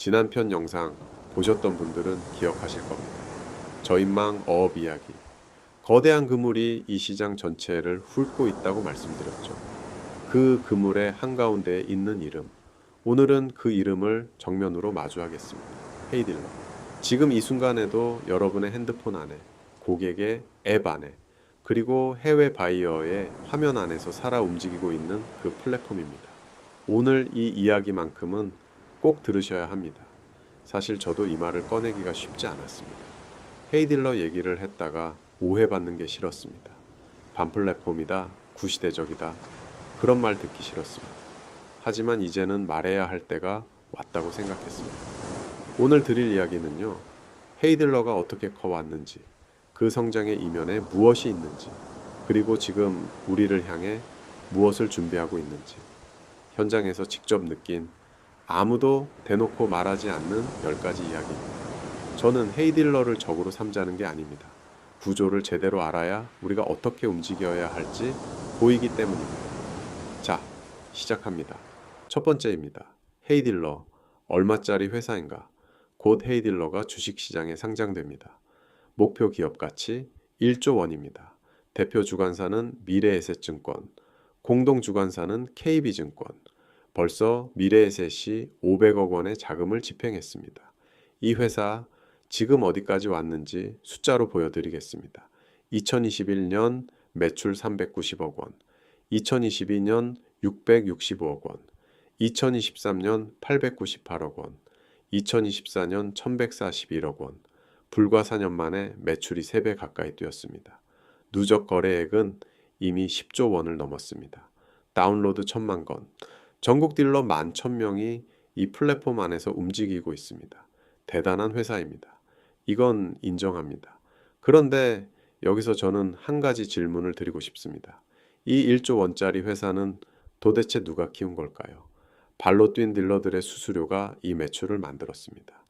지난 편 영상 보셨던 분들은 기억하실 겁니다. 저인망 어업 이야기. 거대한 그물이 이 시장 전체를 훑고 있다고 말씀드렸죠. 그 그물의 한가운데에 있는 이름. 오늘은 그 이름을 정면으로 마주하겠습니다. 헤이딜러. 지금 이 순간에도 여러분의 핸드폰 안에, 고객의 앱 안에, 그리고 해외 바이어의 화면 안에서 살아 움직이고 있는 그 플랫폼입니다. 오늘 이 이야기만큼은 꼭 들으셔야 합니다. 사실 저도 이 말을 꺼내기가 쉽지 않았습니다. 헤이딜러 얘기를 했다가 오해받는 게 싫었습니다. 반플랫폼이다, 구시대적이다, 그런 말 듣기 싫었습니다. 하지만 이제는 말해야 할 때가 왔다고 생각했습니다. 오늘 드릴 이야기는요, 헤이딜러가 어떻게 커왔는지, 그 성장의 이면에 무엇이 있는지, 그리고 지금 우리를 향해 무엇을 준비하고 있는지, 현장에서 직접 느낀 아무도 대놓고 말하지 않는 10가지 이야기입니다. 저는 헤이딜러를 적으로 삼자는 게 아닙니다. 구조를 제대로 알아야 우리가 어떻게 움직여야 할지 보이기 때문입니다. 자, 시작합니다. 첫 번째입니다. 헤이딜러, 얼마짜리 회사인가? 곧 헤이딜러가 주식시장에 상장됩니다. 목표 기업 가치 1조 원입니다. 대표 주관사는 미래에셋증권, 공동 주관사는 KB증권. 벌써 미래에셋이 500억 원의 자금을 집행했습니다. 이 회사 지금 어디까지 왔는지 숫자로 보여드리겠습니다. 2021년 매출 390억 원, 2022년 665억 원, 2023년 898억 원, 2024년 1141억 원, 불과 4년 만에 매출이 3배 가까이 뛰었습니다. 누적 거래액은 이미 10조 원을 넘었습니다. 다운로드 1,000만 건, 전국 딜러 11,000명이 이 플랫폼 안에서 움직이고 있습니다. 대단한 회사입니다. 이건 인정합니다. 그런데 여기서 저는 한 가지 질문을 드리고 싶습니다. 이 1조 원짜리 회사는 도대체 누가 키운 걸까요? 발로 뛴 딜러들의 수수료가 이 매출을 만들었습니다.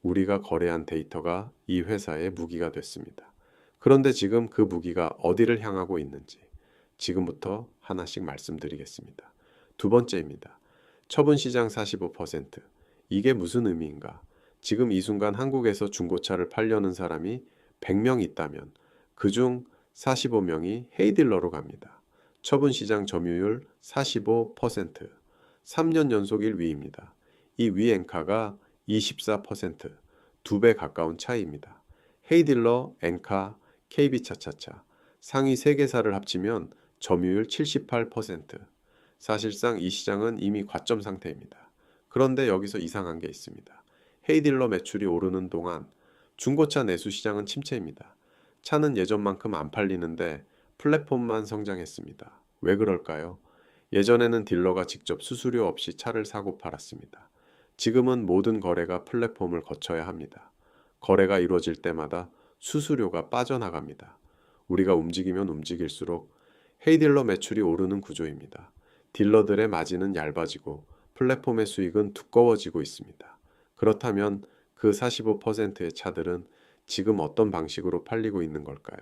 우리가 거래한 데이터가 이 회사의 무기가 됐습니다. 그런데 지금 그 무기가 어디를 향하고 있는지 지금부터 하나씩 말씀드리겠습니다. 두 번째입니다. 처분 시장 45%. 이게 무슨 의미인가? 지금 이 순간 한국에서 중고차를 팔려는 사람이 100명 있다면 그중 45명이 헤이딜러로 갑니다. 처분 시장 점유율 45%. 3년 연속 1위입니다. 이 위엔카가 24%, 2배 가까운 차이입니다. 헤이딜러, 엔카, KB차차차, 상위 3개사를 합치면 점유율 78%. 사실상 이 시장은 이미 과점 상태입니다. 그런데 여기서 이상한 게 있습니다. 헤이딜러 매출이 오르는 동안 중고차 내수 시장은 침체입니다. 차는 예전만큼 안 팔리는데 플랫폼만 성장했습니다. 왜 그럴까요? 예전에는 딜러가 직접 수수료 없이 차를 사고 팔았습니다. 지금은 모든 거래가 플랫폼을 거쳐야 합니다. 거래가 이루어질 때마다 수수료가 빠져나갑니다. 우리가 움직이면 움직일수록 헤이딜러 매출이 오르는 구조입니다. 딜러들의 마진은 얇아지고 플랫폼의 수익은 두꺼워지고 있습니다. 그렇다면 그 45%의 차들은 지금 어떤 방식으로 팔리고 있는 걸까요?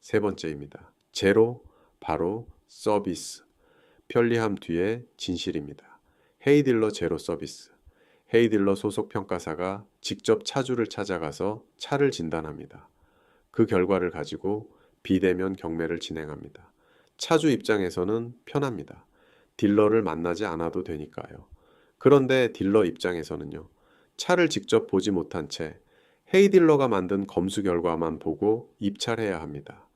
세 번째입니다. 제로, 바로 서비스. 편리함 뒤에 진실입니다. 헤이딜러 제로 서비스. 헤이딜러 소속 평가사가 직접 차주를 찾아가서 차를 진단합니다. 그 결과를 가지고 비대면 경매를 진행합니다. 차주 입장에서는 편합니다. 딜러를 만나지 않아도 되니까요. 그런데 딜러 입장에서는요. 차를 직접 보지 못한 채 헤이딜러가 만든 검수 결과만 보고 입찰해야 합니다.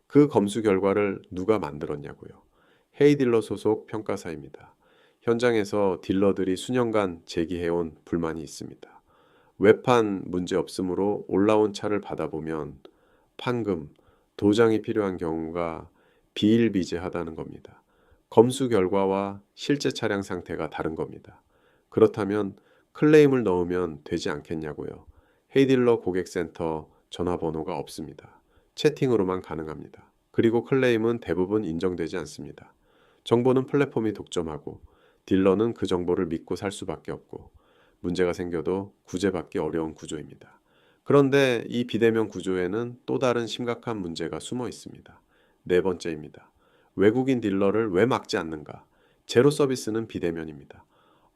그 검수 결과를 누가 만들었냐고요. 헤이딜러 소속 평가사입니다. 현장에서 딜러들이 수년간 제기해온 불만이 있습니다. 외판 문제 없으므로 올라온 차를 받아보면 판금, 도장이 필요한 경우가 비일비재하다는 겁니다. 검수 결과와 실제 차량 상태가 다른 겁니다. 그렇다면 클레임을 넣으면 되지 않겠냐고요. 헤이딜러 고객센터 전화번호가 없습니다. 채팅으로만 가능합니다. 그리고 클레임은 대부분 인정되지 않습니다. 정보는 플랫폼이 독점하고 딜러는 그 정보를 믿고 살 수밖에 없고 문제가 생겨도 구제받기 어려운 구조입니다. 그런데 이 비대면 구조에는 또 다른 심각한 문제가 숨어 있습니다. 네 번째입니다. 외국인 딜러를 왜 막지 않는가? 제로 서비스는 비대면입니다.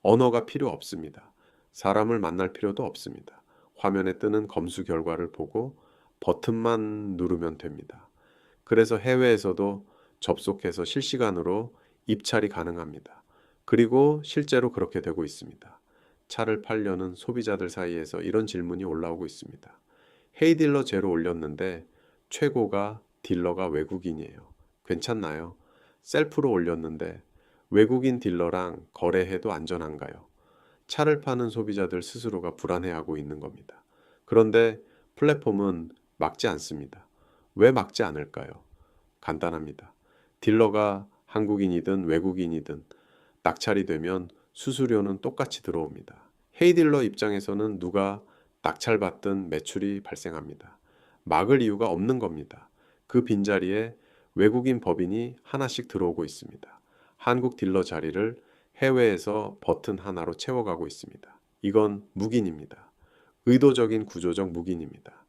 언어가 필요 없습니다. 사람을 만날 필요도 없습니다. 화면에 뜨는 검수 결과를 보고 버튼만 누르면 됩니다. 그래서 해외에서도 접속해서 실시간으로 입찰이 가능합니다. 그리고 실제로 그렇게 되고 있습니다. 차를 팔려는 소비자들 사이에서 이런 질문이 올라오고 있습니다. 헤이딜러 제로 올렸는데 최고가 딜러가 외국인이에요. 괜찮나요? 셀프로 올렸는데 외국인 딜러랑 거래해도 안전한가요? 차를 파는 소비자들 스스로가 불안해하고 있는 겁니다. 그런데 플랫폼은 막지 않습니다. 왜 막지 않을까요? 간단합니다. 딜러가 한국인이든 외국인이든 낙찰이 되면 수수료는 똑같이 들어옵니다. 헤이딜러 입장에서는 누가 낙찰받든 매출이 발생합니다. 막을 이유가 없는 겁니다. 그 빈자리에 외국인 법인이 하나씩 들어오고 있습니다. 한국 딜러 자리를 해외에서 버튼 하나로 채워가고 있습니다. 이건 묵인입니다. 의도적인 구조적 묵인입니다.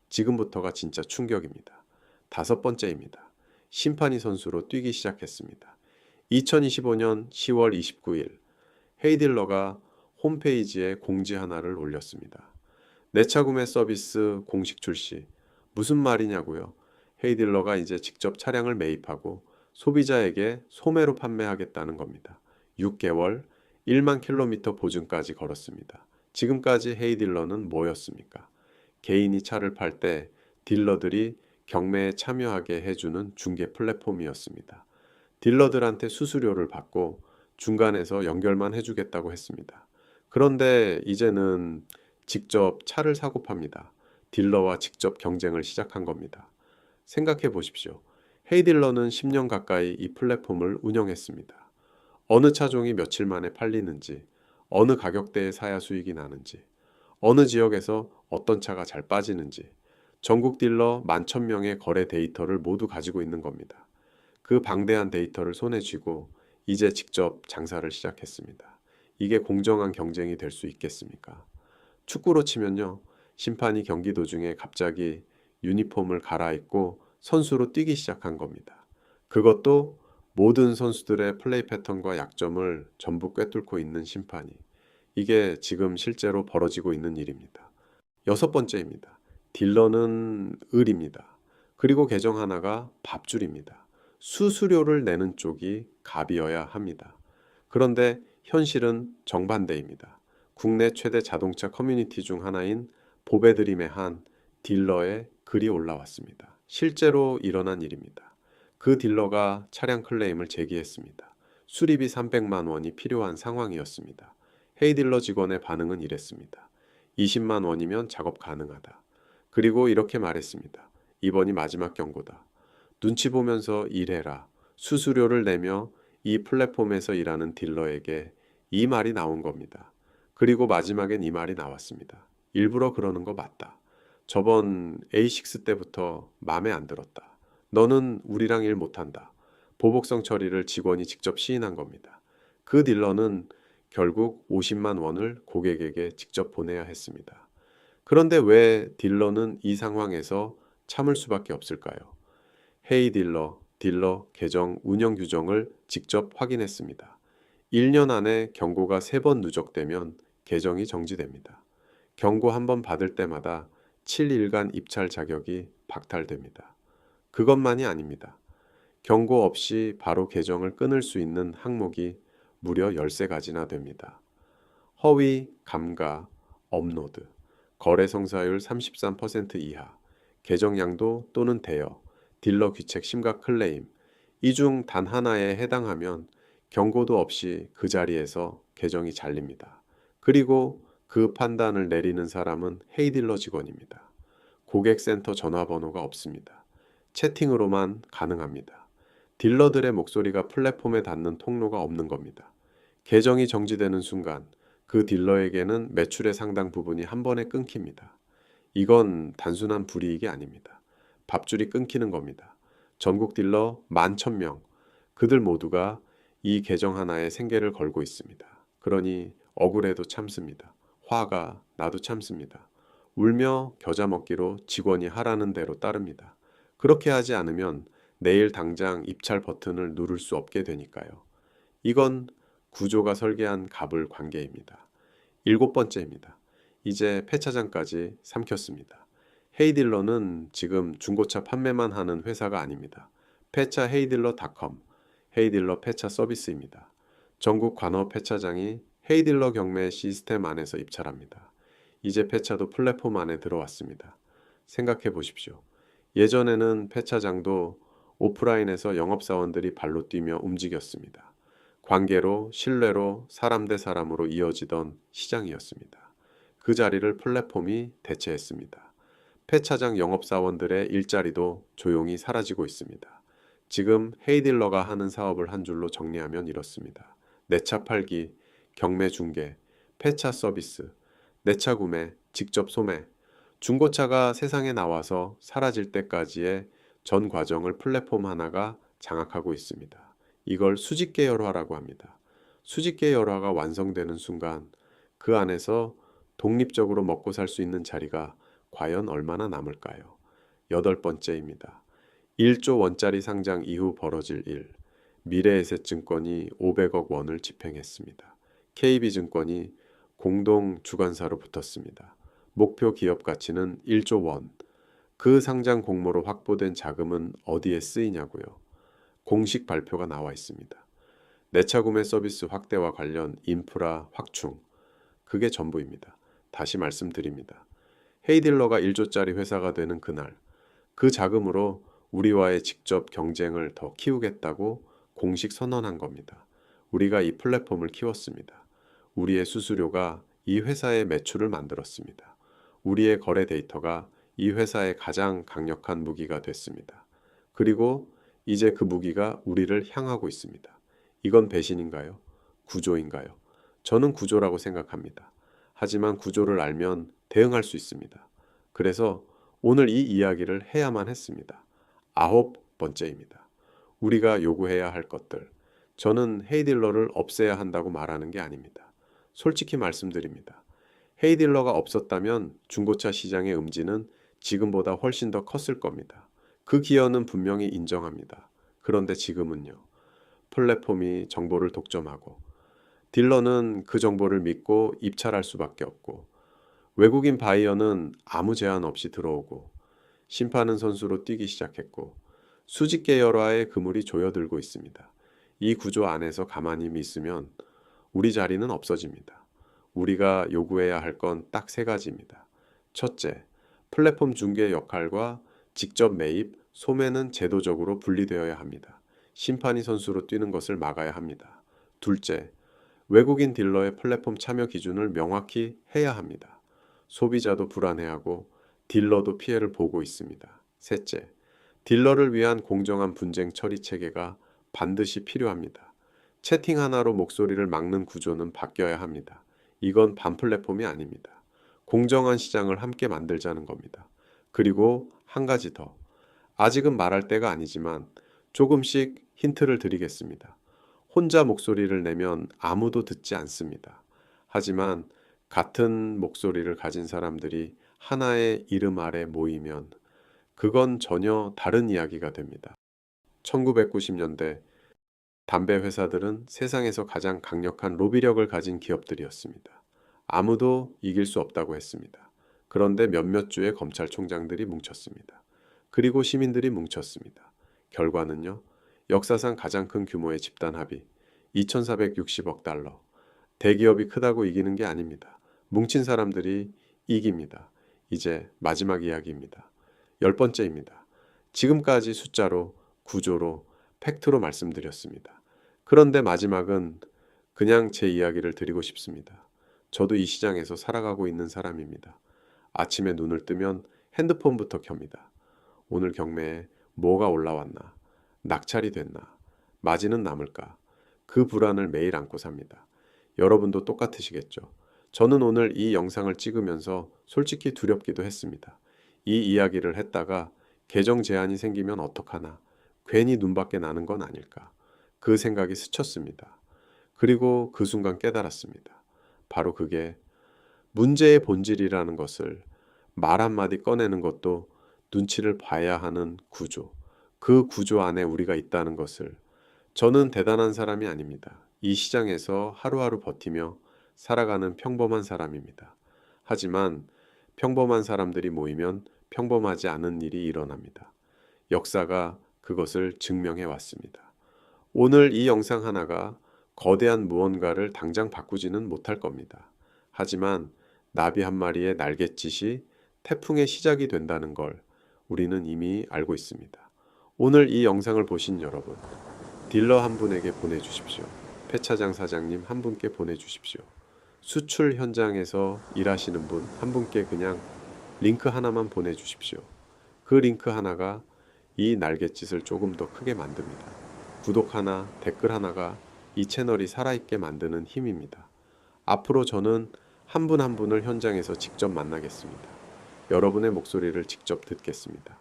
지금부터가 진짜 충격입니다. 다섯 번째입니다. 심판이 선수로 뛰기 시작했습니다. 2025년 10월 29일 헤이딜러가 홈페이지에 공지 하나를 올렸습니다. 내차 구매 서비스 공식 출시. 무슨 말이냐고요? 헤이딜러가 이제 직접 차량을 매입하고 소비자에게 소매로 판매하겠다는 겁니다. 6개월 1만 킬로미터 보증까지 걸었습니다. 지금까지 헤이딜러는 뭐였습니까? 개인이 차를 팔 때 딜러들이 경매에 참여하게 해주는 중개 플랫폼이었습니다. 딜러들한테 수수료를 받고 중간에서 연결만 해주겠다고 했습니다. 그런데 이제는 직접 차를 사고 팝니다. 딜러와 직접 경쟁을 시작한 겁니다. 생각해 보십시오. 헤이딜러는 10년 가까이 이 플랫폼을 운영했습니다. 어느 차종이 며칠 만에 팔리는지, 어느 가격대에 사야 수익이 나는지, 어느 지역에서 어떤 차가 잘 빠지는지, 전국 딜러 11,000명의 거래 데이터를 모두 가지고 있는 겁니다. 그 방대한 데이터를 손에 쥐고 이제 직접 장사를 시작했습니다. 이게 공정한 경쟁이 될 수 있겠습니까? 축구로 치면요. 심판이 경기 도중에 갑자기 유니폼을 갈아입고 선수로 뛰기 시작한 겁니다. 그것도 모든 선수들의 플레이 패턴과 약점을 전부 꿰뚫고 있는 심판이. 이게 지금 실제로 벌어지고 있는 일입니다. 여섯 번째입니다. 딜러는 을입니다. 그리고 계정 하나가 밥줄입니다. 수수료를 내는 쪽이 갑이어야 합니다. 그런데 현실은 정반대입니다. 국내 최대 자동차 커뮤니티 중 하나인 보배드림의 한 딜러의 글이 올라왔습니다. 실제로 일어난 일입니다. 그 딜러가 차량 클레임을 제기했습니다. 수리비 300만 원이 필요한 상황이었습니다. 헤이딜러 직원의 반응은 이랬습니다. 20만 원이면 작업 가능하다. 그리고 이렇게 말했습니다. 이번이 마지막 경고다. 눈치 보면서 일해라. 수수료를 내며 이 플랫폼에서 일하는 딜러에게 이 말이 나온 겁니다. 그리고 마지막엔 이 말이 나왔습니다. 일부러 그러는 거 맞다. 저번 A6 때부터 맘에 안 들었다. 너는 우리랑 일 못한다. 보복성 처리를 직원이 직접 시인한 겁니다. 그 딜러는 결국 50만 원을 고객에게 직접 보내야 했습니다. 그런데 왜 딜러는 이 상황에서 참을 수밖에 없을까요? 헤이 딜러 계정 운영 규정을 직접 확인했습니다. 1년 안에 경고가 3번 누적되면 계정이 정지됩니다. 경고 한 번 받을 때마다 7일간 입찰 자격이 박탈됩니다. 그것만이 아닙니다. 경고 없이 바로 계정을 끊을 수 있는 항목이 무려 13가지나 됩니다. 허위, 감가, 업로드, 거래 성사율 33% 이하, 계정 양도 또는 대여, 딜러 귀책 심각 클레임, 이 중 단 하나에 해당하면 경고도 없이 그 자리에서 계정이 잘립니다. 그리고 그 판단을 내리는 사람은 헤이딜러 직원입니다. 고객센터 전화번호가 없습니다. 채팅으로만 가능합니다. 딜러들의 목소리가 플랫폼에 닿는 통로가 없는 겁니다. 계정이 정지되는 순간 그 딜러에게는 매출의 상당 부분이 한 번에 끊깁니다. 이건 단순한 불이익이 아닙니다. 밥줄이 끊기는 겁니다. 전국 딜러 11,000명, 그들 모두가 이 계정 하나에 생계를 걸고 있습니다. 그러니 억울해도 참습니다. 화가 나도 참습니다. 울며 겨자 먹기로 직원이 하라는 대로 따릅니다. 그렇게 하지 않으면 내일 당장 입찰 버튼을 누를 수 없게 되니까요. 이건 구조가 설계한 갑을 관계입니다. 7번째입니다. 이제 폐차장까지 삼켰습니다. 헤이딜러는 지금 중고차 판매만 하는 회사가 아닙니다. 폐차 헤이딜러닷컴, 헤이딜러 폐차 서비스입니다. 전국 관어 폐차장이 헤이딜러 경매 시스템 안에서 입찰합니다. 이제 폐차도 플랫폼 안에 들어왔습니다. 생각해 보십시오. 예전에는 폐차장도 오프라인에서 영업사원들이 발로 뛰며 움직였습니다. 관계로, 신뢰로, 사람 대 사람으로 이어지던 시장이었습니다. 그 자리를 플랫폼이 대체했습니다. 폐차장 영업사원들의 일자리도 조용히 사라지고 있습니다. 지금 헤이딜러가 하는 사업을 한 줄로 정리하면 이렇습니다. 내차 팔기, 경매 중개, 폐차 서비스, 내차 구매, 직접 소매, 중고차가 세상에 나와서 사라질 때까지의 전 과정을 플랫폼 하나가 장악하고 있습니다. 이걸 수직 계열화라고 합니다. 수직 계열화가 완성되는 순간 그 안에서 독립적으로 먹고 살 수 있는 자리가 과연 얼마나 남을까요? 8번째입니다. 1조 원짜리 상장 이후 벌어질 일. 미래에셋증권이 500억 원을 집행했습니다. KB증권이 공동 주관사로 붙었습니다. 목표 기업 가치는 1조 원. 그 상장 공모로 확보된 자금은 어디에 쓰이냐고요? 공식 발표가 나와 있습니다. 내차 구매 서비스 확대와 관련 인프라 확충. 그게 전부입니다. 다시 말씀드립니다. 헤이딜러가 1조짜리 회사가 되는 그날, 그 자금으로 우리와의 직접 경쟁을 더 키우겠다고 공식 선언한 겁니다. 우리가 이 플랫폼을 키웠습니다. 우리의 수수료가 이 회사의 매출을 만들었습니다. 우리의 거래 데이터가 이 회사의 가장 강력한 무기가 됐습니다. 그리고 이제 그 무기가 우리를 향하고 있습니다. 이건 배신인가요? 구조인가요? 저는 구조라고 생각합니다. 하지만 구조를 알면 대응할 수 있습니다. 그래서 오늘 이 이야기를 해야만 했습니다. 9번째입니다. 우리가 요구해야 할 것들. 저는 헤이딜러를 없애야 한다고 말하는 게 아닙니다. 솔직히 말씀드립니다. 헤이딜러가 없었다면 중고차 시장의 음지는 지금보다 훨씬 더 컸을 겁니다. 그 기여는 분명히 인정합니다. 그런데 지금은요. 플랫폼이 정보를 독점하고 딜러는 그 정보를 믿고 입찰할 수밖에 없고 외국인 바이어는 아무 제한 없이 들어오고 심판은 선수로 뛰기 시작했고 수직 계열화의 그물이 조여들고 있습니다. 이 구조 안에서 가만히 있으면 우리 자리는 없어집니다. 우리가 요구해야 할 건 딱 3가지입니다. 첫째, 플랫폼 중개 역할과 직접 매입, 소매는 제도적으로 분리되어야 합니다. 심판이 선수로 뛰는 것을 막아야 합니다. 둘째, 외국인 딜러의 플랫폼 참여 기준을 명확히 해야 합니다. 소비자도 불안해하고 딜러도 피해를 보고 있습니다. 셋째, 딜러를 위한 공정한 분쟁 처리 체계가 반드시 필요합니다. 채팅 하나로 목소리를 막는 구조는 바뀌어야 합니다. 이건 반플랫폼이 아닙니다. 공정한 시장을 함께 만들자는 겁니다. 그리고 한 가지 더. 아직은 말할 때가 아니지만 조금씩 힌트를 드리겠습니다. 혼자 목소리를 내면 아무도 듣지 않습니다. 하지만 같은 목소리를 가진 사람들이 하나의 이름 아래 모이면 그건 전혀 다른 이야기가 됩니다. 1990년대 담배 회사들은 세상에서 가장 강력한 로비력을 가진 기업들이었습니다. 아무도 이길 수 없다고 했습니다. 그런데 몇몇 주의 검찰총장들이 뭉쳤습니다. 그리고 시민들이 뭉쳤습니다. 결과는요. 역사상 가장 큰 규모의 집단 합의, 2,460억 달러. 대기업이 크다고 이기는 게 아닙니다. 뭉친 사람들이 이깁니다. 이제 마지막 이야기입니다. 10번째입니다. 지금까지 숫자로, 구조로, 팩트로 말씀드렸습니다. 그런데 마지막은 그냥 제 이야기를 드리고 싶습니다. 저도 이 시장에서 살아가고 있는 사람입니다. 아침에 눈을 뜨면 핸드폰부터 켭니다. 오늘 경매에 뭐가 올라왔나? 낙찰이 됐나? 마진은 남을까? 그 불안을 매일 안고 삽니다. 여러분도 똑같으시겠죠? 저는 오늘 이 영상을 찍으면서 솔직히 두렵기도 했습니다. 이 이야기를 했다가 계정 제한이 생기면 어떡하나? 괜히 눈밖에 나는 건 아닐까? 그 생각이 스쳤습니다. 그리고 그 순간 깨달았습니다. 바로 그게 문제의 본질이라는 것을 말 한마디 꺼내는 것도 눈치를 봐야 하는 구조. 그 구조 안에 우리가 있다는 것을 저는 대단한 사람이 아닙니다. 이 시장에서 하루하루 버티며 살아가는 평범한 사람입니다. 하지만 평범한 사람들이 모이면 평범하지 않은 일이 일어납니다. 역사가 그것을 증명해 왔습니다. 오늘 이 영상 하나가 거대한 무언가를 당장 바꾸지는 못할 겁니다. 하지만 나비 한 마리의 날갯짓이 태풍의 시작이 된다는 걸 우리는 이미 알고 있습니다. 오늘 이 영상을 보신 여러분, 딜러 한 분에게 보내주십시오. 폐차장 사장님 한 분께 보내주십시오. 수출 현장에서 일하시는 분 한 분께 그냥 링크 하나만 보내주십시오. 그 링크 하나가 이 날갯짓을 조금 더 크게 만듭니다. 구독 하나, 댓글 하나가 이 채널이 살아있게 만드는 힘입니다. 앞으로 저는 한 분 한 분을 현장에서 직접 만나겠습니다. 여러분의 목소리를 직접 듣겠습니다.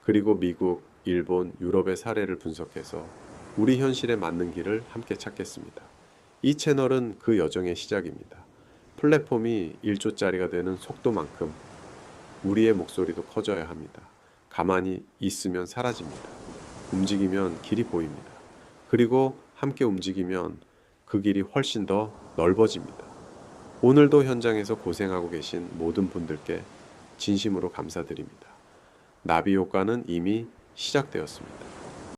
그리고 미국, 일본, 유럽의 사례를 분석해서 우리 현실에 맞는 길을 함께 찾겠습니다. 이 채널은 그 여정의 시작입니다. 플랫폼이 1조짜리가 되는 속도만큼 우리의 목소리도 커져야 합니다. 가만히 있으면 사라집니다. 움직이면 길이 보입니다. 그리고 함께 움직이면 그 길이 훨씬 더 넓어집니다. 오늘도 현장에서 고생하고 계신 모든 분들께 진심으로 감사드립니다. 나비 효과는 이미 시작되었습니다.